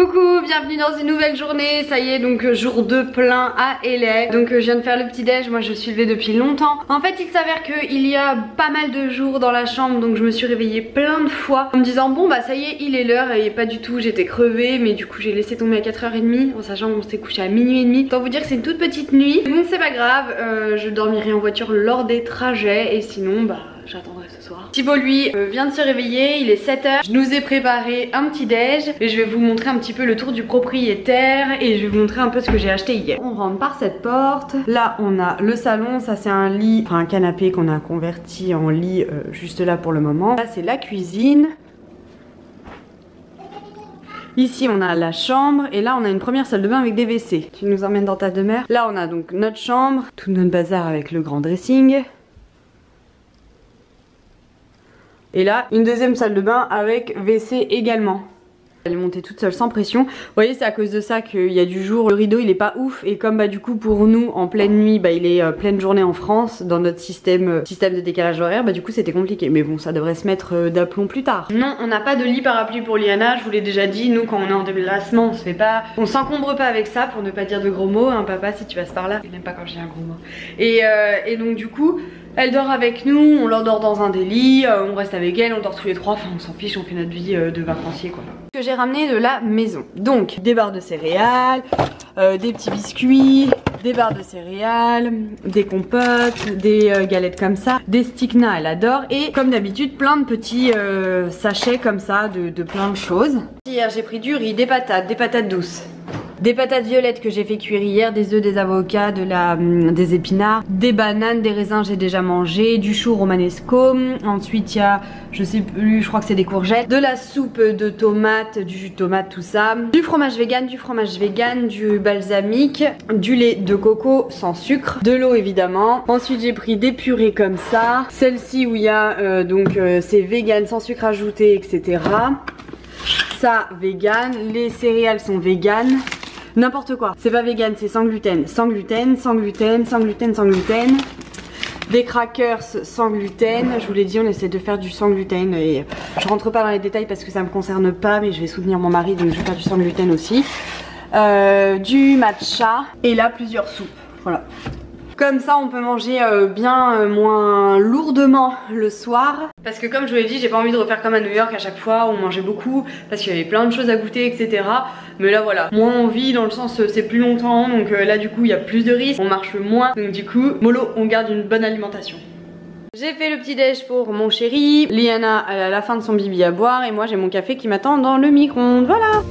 Coucou, bienvenue dans une nouvelle journée. Ça y est, donc jour 2 plein à LA. Donc je viens de faire le petit déj, moi je suis levée depuis longtemps. En fait il s'avère qu'il y a pas mal de jours dans la chambre, donc je me suis réveillée plein de fois en me disant bon bah ça y est, il est l'heure. Et pas du tout, j'étais crevée, mais du coup j'ai laissé tomber à 4h30 en sachant qu'on s'était couché à minuit et demi. Autant vous dire que c'est une toute petite nuit, donc c'est pas grave, je dormirai en voiture lors des trajets et sinon bah j'attendrai ce soir. Thibaut lui vient de se réveiller, il est 7h. Je nous ai préparé un petit déj et je vais vous montrer un petit peu le tour du propriétaire et je vais vous montrer un peu ce que j'ai acheté hier. On rentre par cette porte. Là on a le salon, ça c'est un lit, enfin un canapé qu'on a converti en lit juste là pour le moment. Là c'est la cuisine. Ici on a la chambre et là on a une première salle de bain avec des WC. Tu nous emmènes dans ta demeure. Là on a donc notre chambre, tout notre bazar avec le grand dressing. Et là, une deuxième salle de bain avec WC également. Elle est montée toute seule sans pression. Vous voyez, c'est à cause de ça qu'il y a du jour. Le rideau, il est pas ouf. Et comme bah du coup pour nous, en pleine nuit, bah il est pleine journée en France, dans notre système de décalage horaire, bah du coup c'était compliqué. Mais bon, ça devrait se mettre d'aplomb plus tard. Non, on n'a pas de lit parapluie pour Liana. Je vous l'ai déjà dit, nous quand on est en déplacement, on se fait pas, on s'encombre pas avec ça pour ne pas dire de gros mots. Hein, papa, si tu passes par là, il n'aime pas quand je dis un gros mot. Et donc du coup. Elle dort avec nous, on l'endort dans un des lits, on reste avec elle, on dort tous les trois, enfin on s'en fiche, on fait notre vie de vacancier quoi. Ce que j'ai ramené de la maison, donc des barres de céréales, des petits biscuits, des barres de céréales, des compotes, des galettes comme ça, des sticknas elle adore et comme d'habitude plein de petits sachets comme ça de plein de choses. Hier j'ai pris du riz, des patates douces. Des patates violettes que j'ai fait cuire hier, des œufs, des avocats, des épinards, des bananes, des raisins j'ai déjà mangé, du chou romanesco, ensuite il y a, je sais plus, je crois que c'est des courgettes, de la soupe de tomates, du jus de tomate, tout ça, du fromage vegan, du balsamique, du lait de coco sans sucre, de l'eau évidemment. Ensuite j'ai pris des purées comme ça, celle-ci où il y a c'est vegan sans sucre ajouté, etc. Ça vegan, les céréales sont vegan. N'importe quoi, c'est pas vegan, c'est sans gluten, sans gluten, sans gluten, sans gluten, sans gluten. Des crackers sans gluten, je vous l'ai dit on essaie de faire du sans gluten et je rentre pas dans les détails parce que ça me concerne pas mais je vais soutenir mon mari donc je vais faire du sans gluten aussi. Du matcha et là plusieurs soupes, voilà. Comme ça on peut manger bien moins lourdement le soir. Parce que comme je vous l'ai dit, j'ai pas envie de refaire comme à New York à chaque fois où on mangeait beaucoup parce qu'il y avait plein de choses à goûter etc. Mais là voilà, moins envie dans le sens c'est plus longtemps donc là du coup il y a plus de risques, on marche moins donc du coup mollo on garde une bonne alimentation. J'ai fait le petit déj pour mon chéri, Liana elle a la fin de son bibi à boire et moi j'ai mon café qui m'attend dans le micro-ondes, voilà.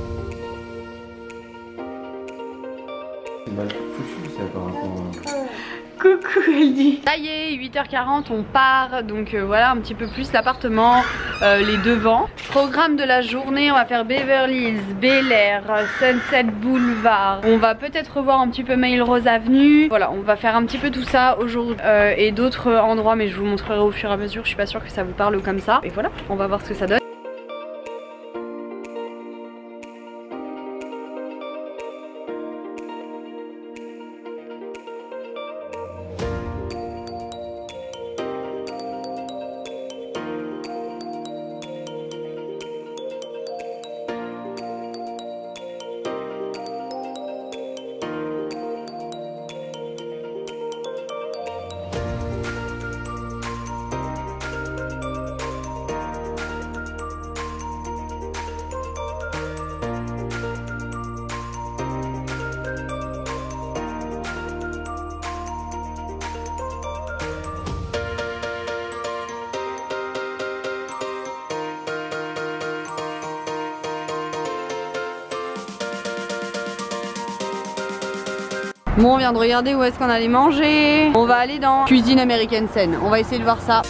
Coucou elle dit. Ça y est 8h40 on part donc voilà un petit peu plus l'appartement, les devants. Programme de la journée, on va faire Beverly Hills, Bel Air, Sunset Boulevard. On va peut-être revoir un petit peu Melrose Avenue. Voilà on va faire un petit peu tout ça aujourd'hui et d'autres endroits mais je vous montrerai au fur et à mesure. Je suis pas sûre que ça vous parle comme ça. Et voilà on va voir ce que ça donne. Bon on vient de regarder où est-ce qu'on allait manger. On va aller dans cuisine américaine saine. On va essayer de voir ça.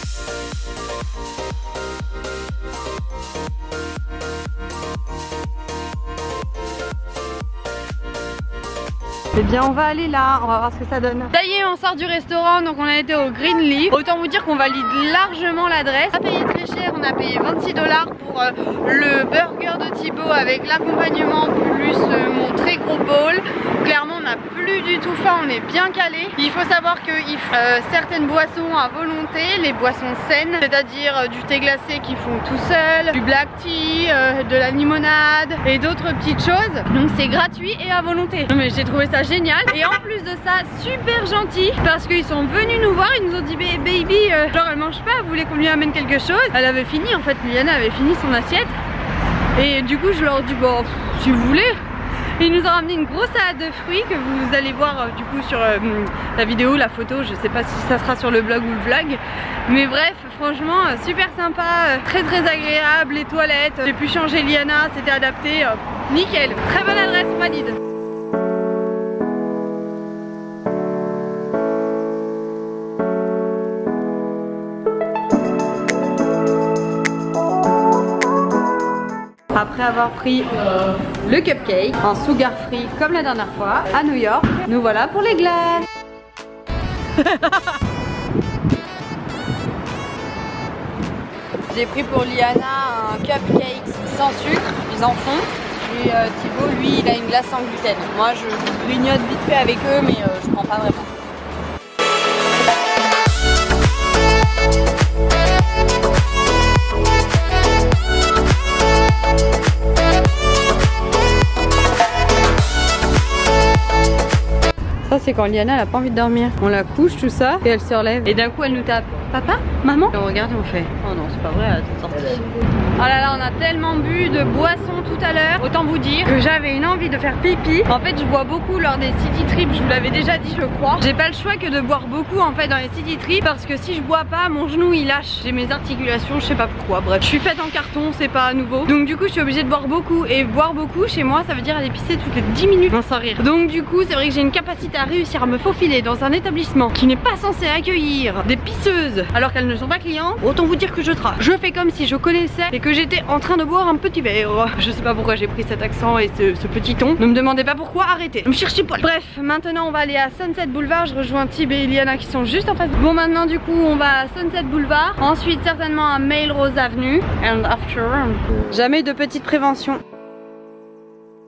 Eh bien on va aller là, on va voir ce que ça donne. Ça y est on sort du restaurant donc on a été au Greenleaf. Autant vous dire qu'on valide largement l'adresse. On a payé très cher, on on a payé 26 $ pour le burger de Thibaut avec l'accompagnement plus mon très gros bowl. Clairement on n'a plus du tout faim, on est bien calé. Il faut savoir qu'ils font certaines boissons à volonté, les boissons saines, c'est-à-dire du thé glacé qu'ils font tout seuls, du black tea, de la limonade et d'autres petites choses. Donc c'est gratuit et à volonté. Mais j'ai trouvé ça génial. Et en plus de ça, super gentil parce qu'ils sont venus nous voir, ils nous ont dit baby, genre elle mange pas, vous voulez qu'on lui amène quelque chose? Elle avait fini en fait, Liana avait fini son assiette. Et du coup je leur dis bon si vous voulez. Et ils nous ont ramené une grosse salade de fruits que vous allez voir du coup sur la vidéo, la photo, je sais pas si ça sera sur le blog ou le vlog. Mais bref, franchement super sympa, très agréable, les toilettes, j'ai pu changer Liana, c'était adapté, nickel, très bonne adresse, valide. Après avoir pris le cupcake en sugar free comme la dernière fois à New York, nous voilà pour les glaces. J'ai pris pour Liana un cupcake sans sucre, ils en font. Et Thibaut lui il a une glace sans gluten. Moi je grignote vite fait avec eux mais je prends pas vraiment. Ça c'est quand Liana elle a pas envie de dormir. On la couche tout ça et elle se relève. Et d'un coup elle nous tape. Papa? Maman? Et on regarde et on fait. Oh non c'est pas vrai, elle a toute sortie. Oh là là on a tellement bu de boissons tout à l'heure. Autant vous dire que j'avais une envie de faire pipi. En fait je bois beaucoup lors des city trips. Je vous l'avais déjà dit je crois. J'ai pas le choix que de boire beaucoup en fait dans les city trips. Parce que si je bois pas mon genou il lâche. J'ai mes articulations je sais pas pourquoi. Bref je suis faite en carton c'est pas nouveau. Donc du coup je suis obligée de boire beaucoup. Et boire beaucoup chez moi ça veut dire aller pisser toutes les 10 minutes. Non sans rire. Donc du coup c'est vrai que j'ai une capacité à réussir à me faufiler dans un établissement qui n'est pas censé accueillir des pisseuses alors qu'elles ne sont pas clientes. Autant vous dire que je traque. Je fais comme si je connaissais et que j'étais en train de boire un petit verre. Je sais pas pourquoi j'ai pris cet accent et ce petit ton. Ne me demandez pas pourquoi, arrêtez. Ne me cherchez pas. Bref, maintenant on va aller à Sunset Boulevard. Je rejoins Thib et Liana qui sont juste en face. Bon maintenant du coup on va à Sunset Boulevard. Ensuite certainement à Melrose Avenue. And after. Jamais de petite prévention.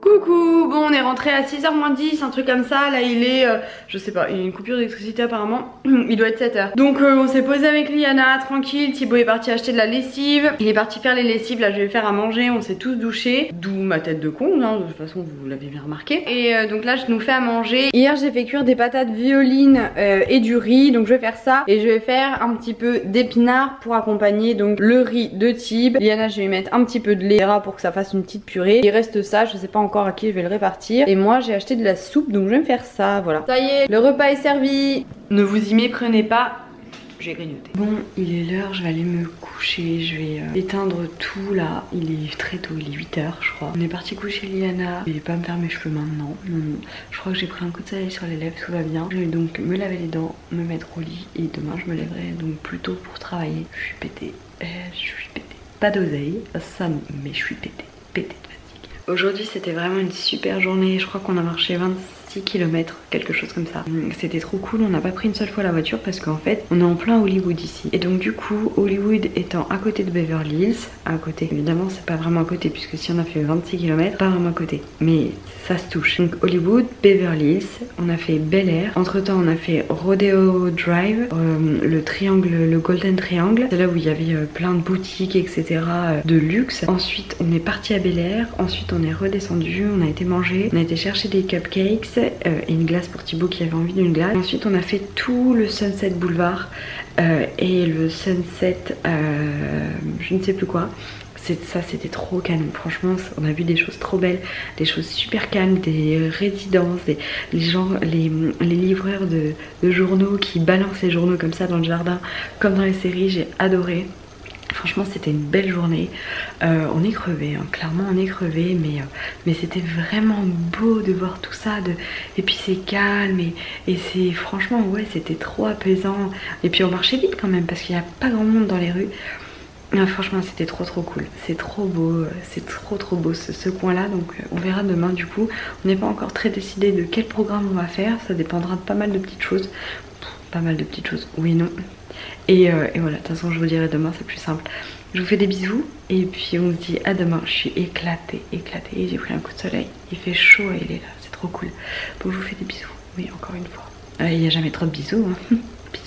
Coucou, bon on est rentré à 6h moins 10, un truc comme ça, là il est, je sais pas, il y a une coupure d'électricité apparemment, il doit être 7h. Donc on s'est posé avec Liana, tranquille, Thibaut est parti acheter de la lessive, il est parti faire les lessives, là je vais faire à manger, on s'est tous douchés, d'où ma tête de con, hein, de toute façon vous l'avez bien remarqué. Et donc là je nous fais à manger, hier j'ai fait cuire des patates violines et du riz, donc je vais faire ça, et je vais faire un petit peu d'épinards pour accompagner donc le riz de Thib. Liana je vais lui mettre un petit peu de lait pour que ça fasse une petite purée, il reste ça, je sais pas encore à qui je vais le répartir. Et moi j'ai acheté de la soupe donc je vais me faire ça, voilà. Ça y est, le repas est servi. Ne vous y méprenez pas, j'ai grignoté. Bon il est l'heure, je vais aller me coucher. Je vais éteindre tout là. Il est très tôt, il est 8h je crois. On est parti coucher Liana. Je vais pas me faire mes cheveux maintenant, non. Je crois que j'ai pris un coup de soleil sur les lèvres, tout va bien. Je vais donc me laver les dents, me mettre au lit. Et demain je me lèverai donc plus tôt pour travailler. Je suis pétée, je suis pétée. Pas d'oseille, ça mais je suis pétée, pétée. Aujourd'hui c'était vraiment une super journée, je crois qu'on a marché 26 km, quelque chose comme ça. C'était trop cool, on n'a pas pris une seule fois la voiture parce qu'en fait on est en plein Hollywood ici. Et donc du coup Hollywood étant à côté de Beverly Hills, à côté, évidemment c'est pas vraiment à côté puisque si on a fait 26 km, pas vraiment à côté, mais ça se touche. Donc Hollywood, Beverly Hills, on a fait Bel Air, entre temps on a fait Rodeo Drive, le triangle, le Golden Triangle, c'est là où il y avait plein de boutiques etc de luxe. Ensuite on est parti à Bel Air, ensuite on est redescendu, on a été manger, on a été chercher des cupcakes et une glace pour Thibaut qui avait envie d'une glace. Ensuite on a fait tout le Sunset Boulevard et le Sunset je ne sais plus quoi. Ça c'était trop calme, franchement on a vu des choses trop belles, des choses super calmes, des résidences, les gens, les livreurs de journaux qui balancent les journaux comme ça dans le jardin comme dans les séries, j'ai adoré. Franchement c'était une belle journée, on est crevé, hein. Clairement on est crevé, mais c'était vraiment beau de voir tout ça, et puis c'est calme et c'est franchement ouais c'était trop apaisant. Et puis on marchait vite quand même parce qu'il n'y a pas grand monde dans les rues. Franchement c'était trop cool, c'est trop beau, c'est trop beau ce coin là. Donc on verra demain du coup. On n'est pas encore très décidé de quel programme on va faire, ça dépendra de pas mal de petites choses. Pas mal de petites choses, oui non. Et voilà, de toute façon je vous dirai demain, c'est plus simple. Je vous fais des bisous et puis on se dit à demain. Je suis éclatée, éclatée. J'ai pris un coup de soleil. Il fait chaud et il est là, c'est trop cool. Bon, je vous fais des bisous. Oui, encore une fois. Il n'y a jamais trop de bisous. Hein. Bisous.